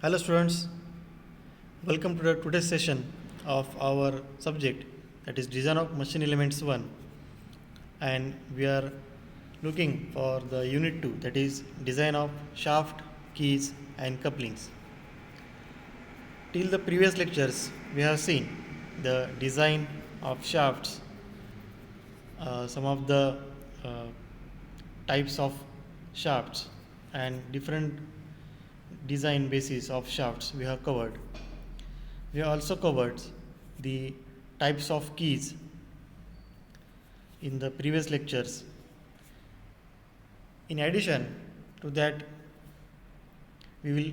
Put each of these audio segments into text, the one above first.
Hello students, welcome to the today's session of our subject, that is Design of Machine Elements 1, and we are looking for the unit 2, that is Design of Shaft, Keys and Couplings. Till the previous lectures we have seen the design of shafts, some of the uh, types of shafts and different design basis of shafts we have covered. We have also covered the types of keys in the previous lectures. In addition to that, we will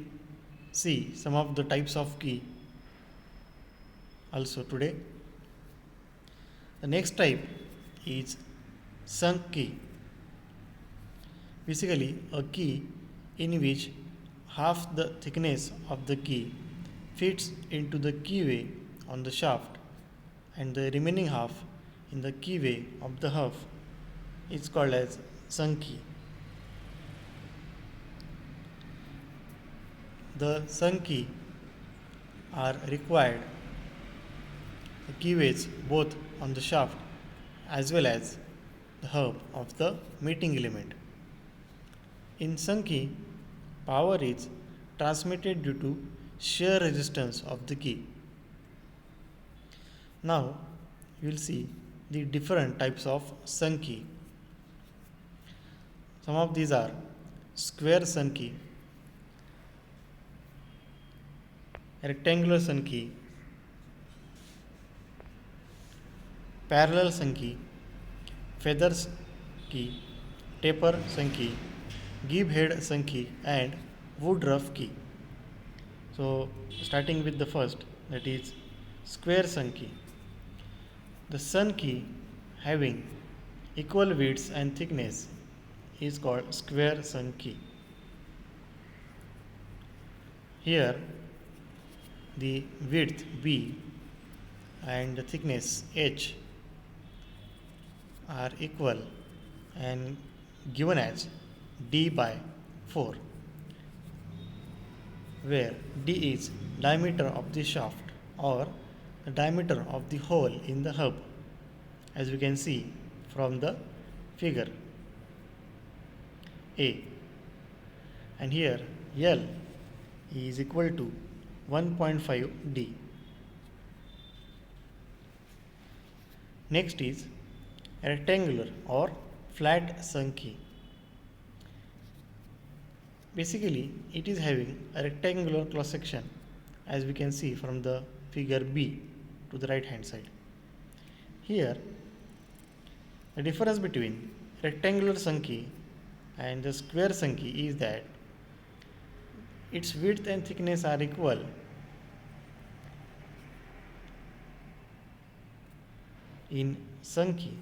see some of the types of key also today. The next type is sunk key. Basically, a key in which half the thickness of the key fits into the keyway on the shaft and the remaining half in the keyway of the hub is called as sunk key. The sunk key are required the keyways both on the shaft as well as the hub of the meeting element. In sunk key, power is transmitted due to shear resistance of the key. Now you will see the different types of sunk key. Some of these are square sunk key, rectangular sunk key, parallel sunk key, feather key, taper sunk key, give head sunk key and woodruff key. So starting with the first, that is square sunk key. The sunk key having equal widths and thickness is called square sunk key. Here the width B and the thickness H are equal and given as D by 4, where D is diameter of the shaft or the diameter of the hole in the hub, as we can see from the figure A. And here L is equal to 1.5 D. Next is rectangular or flat sunk key. Basically, it is having a rectangular cross section, as we can see from the figure B to the right hand side. Here, the difference between rectangular sunk key and the square sunk key is that its width and thickness are equal. In sunk key,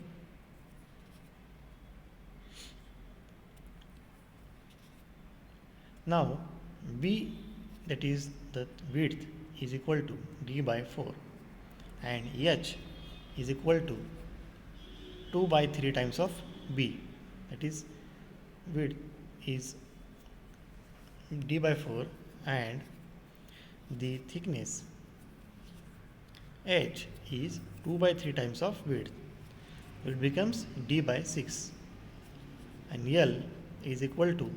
now B, that is the width, is equal to D by 4 and H is equal to 2 by 3 times of B, that is width is D by 4 and the thickness H is 2 by 3 times of width. It becomes D by 6 and L is equal to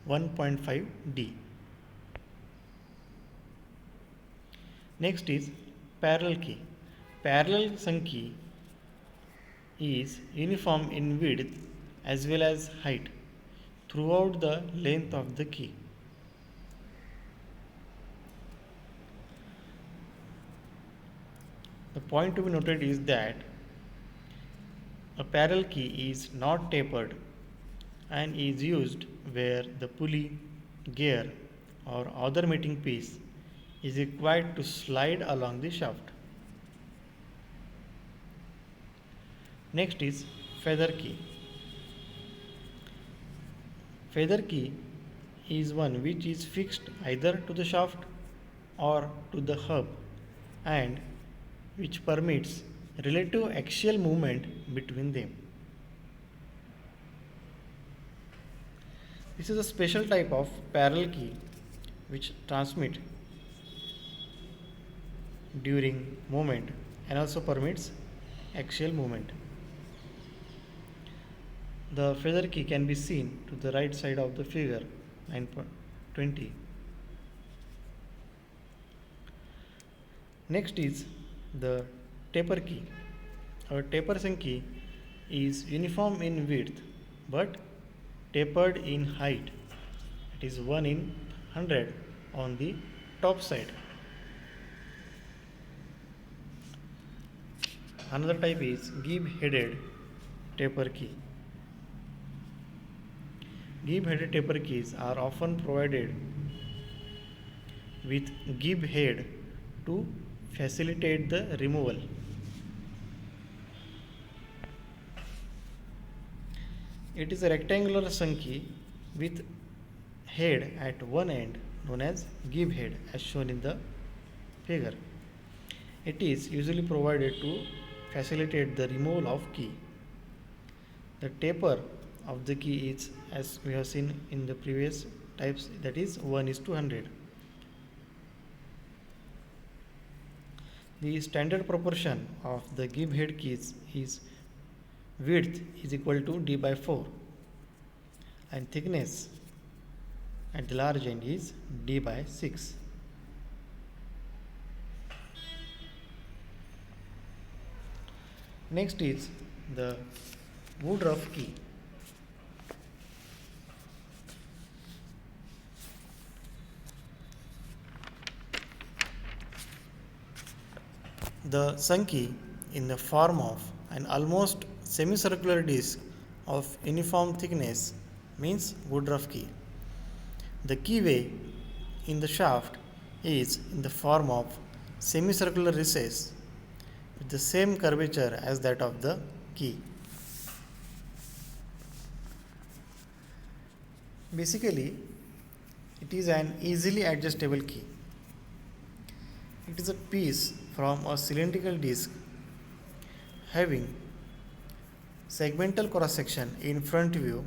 1.5 D. Next is parallel key. Parallel sunk key is uniform in width as well as height throughout the length of the key. The point to be noted is that a parallel key is not tapered and is used where the pulley, gear or other mating piece is required to slide along the shaft. Next is feather key. Feather key is one which is fixed either to the shaft or to the hub and which permits relative axial movement between them. This is a special type of parallel key which transmit during movement and also permits axial movement. The feather key can be seen to the right side of the figure 9.20. Next is the taper key. Our taper key is uniform in width but tapered in height. It is 1 in 100 on the top side. Another type is gib-headed taper key. Gib-headed taper keys are often provided with gib head to facilitate the removal. It is a rectangular Sankey with head at one end known as gib head as shown in the figure. It is usually provided to facilitate the removal of key. The taper of the key is, as we have seen in the previous types, that is 1:100. The standard proportion of the gib head keys is width is equal to d by 4 and thickness at the large end is d by 6. Next is the Woodruff key. The Sankey in the form of an almost semicircular disc of uniform thickness means Woodruff key. The keyway in the shaft is in the form of semicircular recess with the same curvature as that of the key. Basically, it is an easily adjustable key. It is a piece from a cylindrical disc having segmental cross section in front view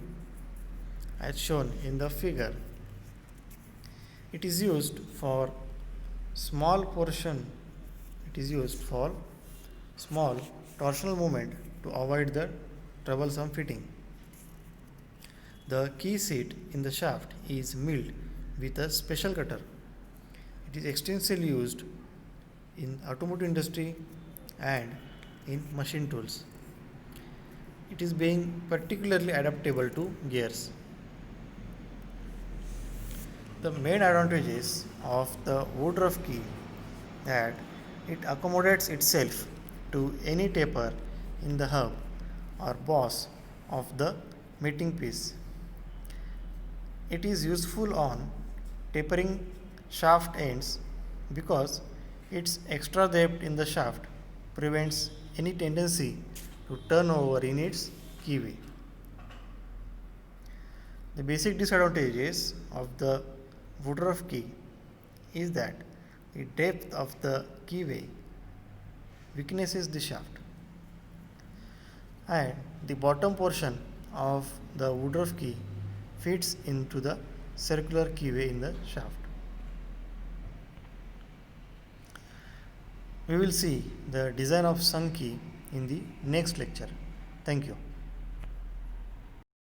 as shown in the figure. It is used for small torsional movement to avoid the troublesome fitting. The key seat in the shaft is milled with a special cutter. It is extensively used in automotive industry and in machine tools. It is being particularly adaptable to gears. The main advantages of the Woodruff key that it accommodates itself to any taper in the hub or boss of the mating piece. It is useful on tapering shaft ends because its extra depth in the shaft prevents any tendency to turn over in its keyway. The basic disadvantages of the Woodruff key is that the depth of the keyway weaknesses the shaft and the bottom portion of the Woodruff key fits into the circular keyway in the shaft. We will see the design of Sankey in the next lecture. Thank you.